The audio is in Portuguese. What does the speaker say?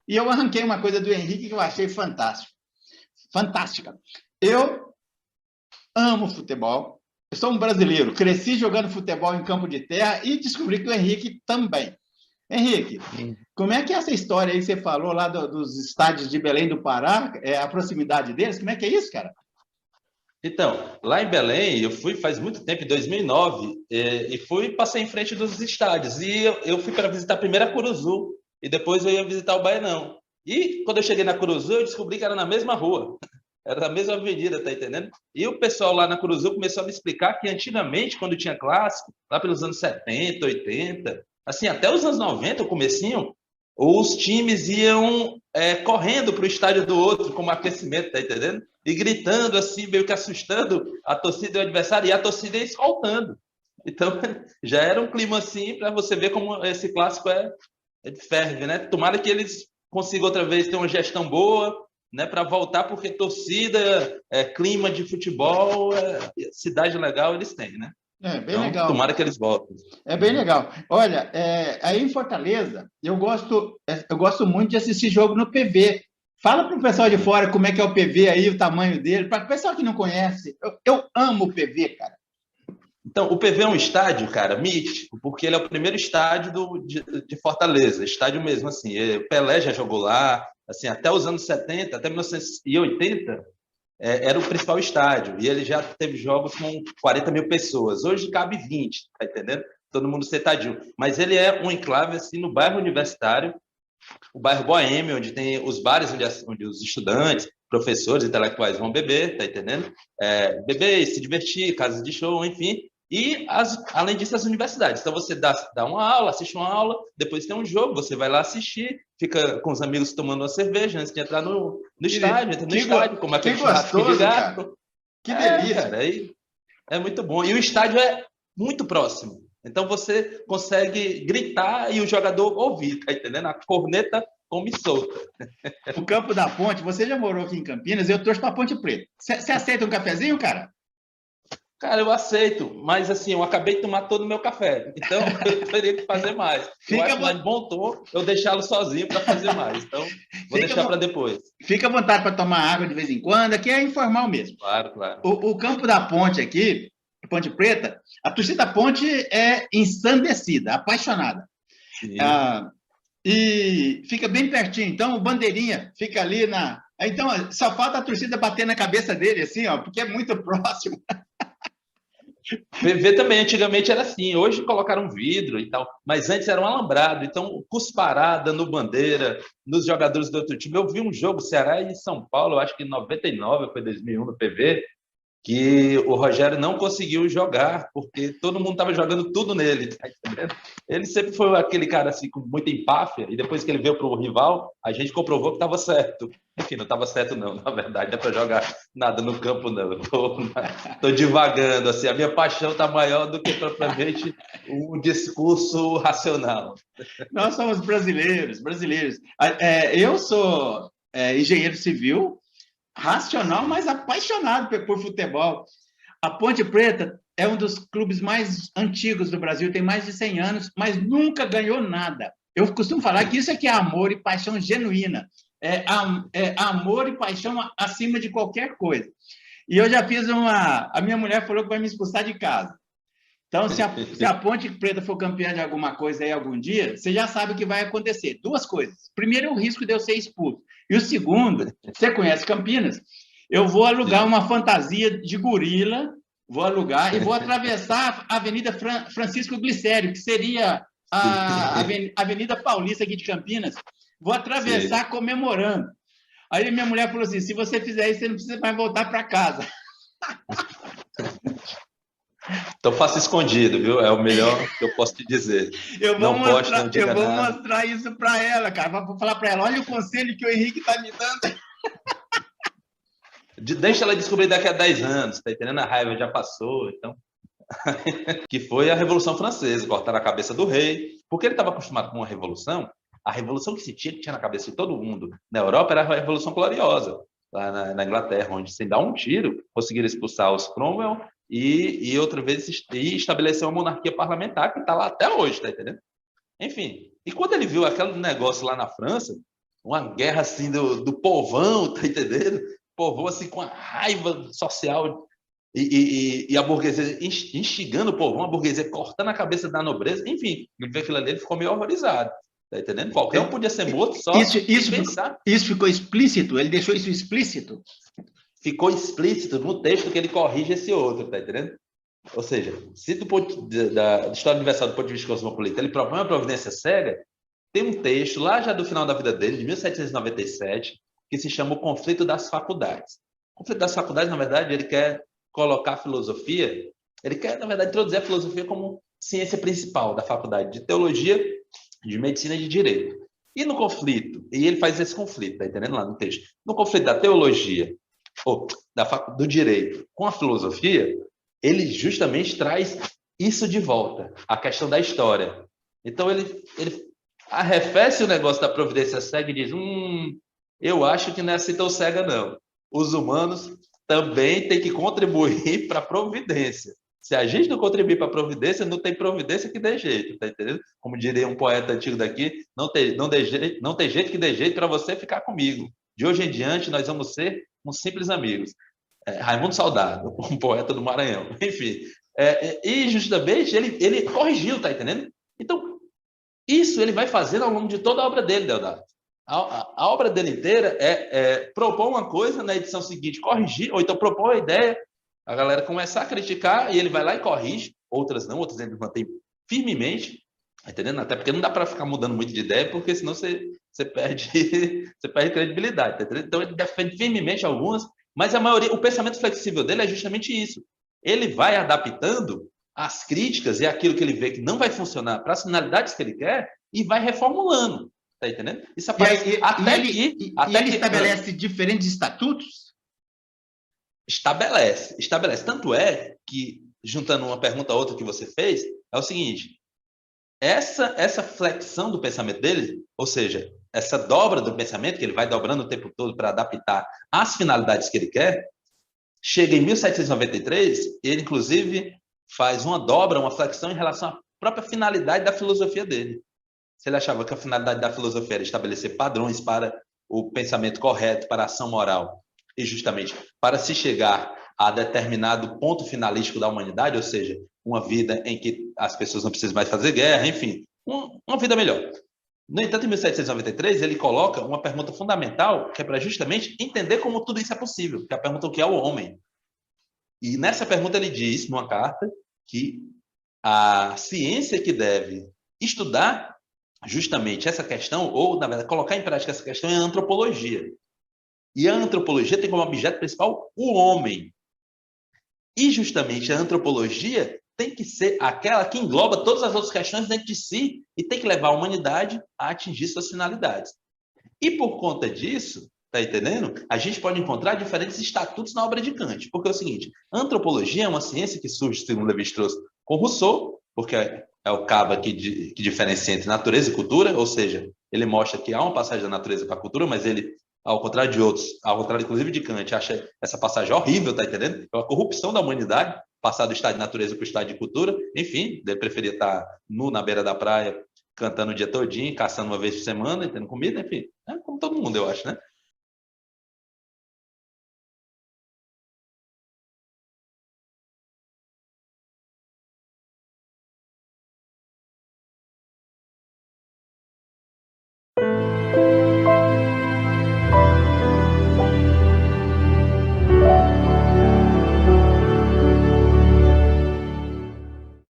E eu arranquei uma coisa do Henrique que eu achei fantástico. Fantástica. Eu amo futebol. Eu sou um brasileiro. Cresci jogando futebol em campo de terra e descobri que o Henrique também. Henrique, como é que é essa história aí que você falou lá dos estádios de Belém do Pará, a proximidade deles? Como é que é isso, cara? Então, lá em Belém, eu fui faz muito tempo, em 2009, e passei em frente dos estádios. E eu fui para visitar primeiro a Curuzu, e depois eu ia visitar o Baenão. E quando eu cheguei na Curuzu, eu descobri que era na mesma rua, era na mesma avenida, tá entendendo? E o pessoal lá na Curuzu começou a me explicar que antigamente, quando tinha clássico, lá pelos anos 70, 80, assim, até os anos 90, o comecinho, os times iam correndo para o estádio do outro como aquecimento, tá entendendo? E gritando assim, meio que assustando a torcida do adversário, e a torcida ia escoltando. Então, já era um clima assim, para você ver como esse clássico é de ferve, né? Tomara que eles consigam outra vez ter uma gestão boa, né, para voltar, porque torcida, clima de futebol, cidade legal eles têm, né? É bem Então, legal. tomara que eles voltem. É bem legal. Olha, aí em Fortaleza, eu gosto muito de assistir jogo no PV. Fala para o pessoal de fora como é que é o PV aí, o tamanho dele, para o pessoal que não conhece. Eu amo o PV, cara. Então, o PV é um estádio, cara, mítico, porque ele é o primeiro estádio de Fortaleza, estádio mesmo, assim. O Pelé já jogou lá, assim, até os anos 70, até 1980, era o principal estádio, e ele já teve jogos com 40 mil pessoas. Hoje cabe 20, tá entendendo? Todo mundo sentadinho. Mas ele é um enclave, assim, no bairro universitário, o bairro Boêmio, onde tem os bares onde os estudantes, professores, intelectuais vão beber, tá entendendo? Beber, se divertir, casas de show, enfim. E, além disso, as universidades. Então, você dá uma aula, assiste uma aula, depois tem um jogo, você vai lá assistir, fica com os amigos tomando uma cerveja antes de entrar no estádio, entra no estádio, como Que aquele churrasquinho de gostoso, cara. gato. Que delícia. Cara, aí é muito bom. E o estádio é muito próximo. Então você consegue gritar e o jogador ouvir, tá entendendo? A corneta come solta. O Campo da Ponte, você já morou aqui em Campinas, eu torço para Ponte Preta. Você aceita um cafezinho, cara? Cara, eu aceito, mas assim, eu acabei de tomar todo o meu café. Então eu teria que fazer mais. Eu Fica, acho mais bom tom eu deixá-lo sozinho para fazer mais. Então, vou fica, deixar para depois. fica à vontade para tomar água de vez em quando, aqui é informal mesmo. Claro, claro. O Campo da Ponte aqui, Ponte Preta, a torcida da Ponte é ensandecida, apaixonada. Sim. Ah, e fica bem pertinho. Então, o bandeirinha fica ali na. Então, só falta a torcida bater na cabeça dele, assim, ó, porque é muito próximo. PV também, antigamente era assim, hoje colocaram vidro e tal, mas antes era um alambrado, então cusparada no bandeira, nos jogadores do outro time. Eu vi um jogo, Ceará e São Paulo, acho que em 99, foi 2001 no PV, que o Rogério não conseguiu jogar, porque todo mundo estava jogando tudo nele, tá entendendo? Ele sempre foi aquele cara assim, com muita empáfia, e depois que ele veio para o rival, a gente comprovou que estava certo. Enfim, não estava certo não, na verdade, não é para jogar nada no campo não. Estou divagando, assim, a minha paixão está maior do que propriamente um discurso racional. Nós somos brasileiros, brasileiros. Eu sou engenheiro civil, racional, mas apaixonado por futebol. A Ponte Preta é um dos clubes mais antigos do Brasil, tem mais de 100 anos, mas nunca ganhou nada. Eu costumo falar que isso aqui é amor e paixão genuína. É amor e paixão acima de qualquer coisa. E eu já fiz uma. A minha mulher falou que vai me expulsar de casa. Então, se a Ponte Preta for campeã de alguma coisa aí algum dia, você já sabe o que vai acontecer. Duas coisas. Primeiro, o risco de eu ser expulso. E o segundo, você conhece Campinas, eu vou alugar Sim. uma fantasia de gorila, vou alugar e vou atravessar a Avenida Francisco Glicério, que seria a Avenida Paulista aqui de Campinas. Vou Sim. atravessar comemorando. Aí minha mulher falou assim: se você fizer isso, você não precisa mais voltar para casa. Então faça escondido, viu? É o melhor que eu posso te dizer. Não poste, não Eu diga vou nada. mostrar isso para ela, cara. Vou falar para ela: olha o conselho que o Henrique está me dando. Deixa ela descobrir daqui a 10 anos, tá entendendo? A raiva já passou, então. Que foi a Revolução Francesa, cortaram a cabeça do rei, porque ele estava acostumado com uma revolução. A revolução que se tinha, que tinha na cabeça de todo mundo na Europa, era a Revolução Gloriosa, lá na Inglaterra, onde, sem dar um tiro, conseguiram expulsar os Cromwell e outra vez estabelecer uma monarquia parlamentar que está lá até hoje, tá entendendo? Enfim, e quando ele viu aquele negócio lá na França, uma guerra assim do povão, tá entendendo? Povão assim com a raiva social e a burguesia instigando o povão, a burguesia cortando a cabeça da nobreza, enfim, ele vê aquilo ali, ele ficou meio horrorizado, tá entendendo? Qualquer um podia ser morto só Isso, pensar. isso ficou explícito, ele deixou isso explícito. Ficou explícito no texto que ele corrige esse outro, tá entendendo? Ou seja, se do ponto da história universal do ponto de vista cosmopolita ele propõe uma providência cega, tem um texto lá já do final da vida dele, de 1797, que se chama O Conflito das Faculdades. O Conflito das Faculdades, na verdade, ele quer colocar a filosofia, ele quer, na verdade, introduzir a filosofia como ciência principal da faculdade de teologia, de medicina e de direito. E no conflito, e ele faz esse conflito, tá entendendo lá no texto? No conflito da teologia, ou do direito com a filosofia, ele justamente traz isso de volta, a questão da história. Então, ele arrefece o negócio da providência cega e diz, eu acho que não é assim tão cega, não. Os humanos também têm que contribuir para a providência. Se a gente não contribuir para a providência, não tem providência que dê jeito, tá entendendo? Como diria um poeta antigo daqui, não tem jeito que dê jeito para você ficar comigo. De hoje em diante, nós vamos ser uns simples amigos. Raimundo Saudado, um poeta do Maranhão. Enfim, e justamente ele corrigiu, tá entendendo? Então, isso ele vai fazendo ao longo de toda a obra dele, Deodato. A obra dele inteira propor uma coisa, na edição seguinte corrigir, ou então propor a ideia, a galera começar a criticar, e ele vai lá e corrige, outras não, outras ele mantém firmemente, tá entendendo? Até porque não dá para ficar mudando muito de ideia, porque senão você perde, você perde credibilidade, tá entendendo? Então ele defende firmemente algumas, mas a maioria, o pensamento flexível dele é justamente isso. Ele vai adaptando as críticas e aquilo que ele vê que não vai funcionar para as finalidades que ele quer e vai reformulando, tá entendendo? Isso aparece ele estabelece diferentes estatutos? Estabelece. Tanto é que, juntando uma pergunta a outra que você fez, é o seguinte, essa flexão do pensamento dele, ou seja, essa dobra do pensamento, que ele vai dobrando o tempo todo para adaptar às finalidades que ele quer, chega em 1793, ele, inclusive, faz uma dobra, uma flexão em relação à própria finalidade da filosofia dele. Se ele achava que a finalidade da filosofia era estabelecer padrões para o pensamento correto, para a ação moral, e justamente para se chegar a determinado ponto finalístico da humanidade, ou seja, uma vida em que as pessoas não precisam mais fazer guerra, enfim, uma vida melhor. No entanto, em 1793, ele coloca uma pergunta fundamental, que é para justamente entender como tudo isso é possível, que é a pergunta: o que é o homem? E nessa pergunta ele diz, numa carta, que a ciência que deve estudar justamente essa questão, ou, na verdade, colocar em prática essa questão, é a antropologia. E a antropologia tem como objeto principal o homem. E, justamente, a antropologia tem que ser aquela que engloba todas as outras questões dentro de si e tem que levar a humanidade a atingir suas finalidades. E, por conta disso, tá entendendo? A gente pode encontrar diferentes estatutos na obra de Kant. Porque é o seguinte, a antropologia é uma ciência que surge, segundo Levi-Strauss, com Rousseau, porque é o cabo que diferencia entre natureza e cultura, ou seja, ele mostra que há uma passagem da natureza para a cultura, mas ele, ao contrário de outros, ao contrário inclusive de Kant, acha essa passagem horrível, tá entendendo? É uma corrupção da humanidade, passar do estado de natureza para o estado de cultura. Enfim, ele preferia estar nu na beira da praia, cantando o dia todinho, caçando uma vez por semana, tendo comida, enfim, como todo mundo, eu acho, né?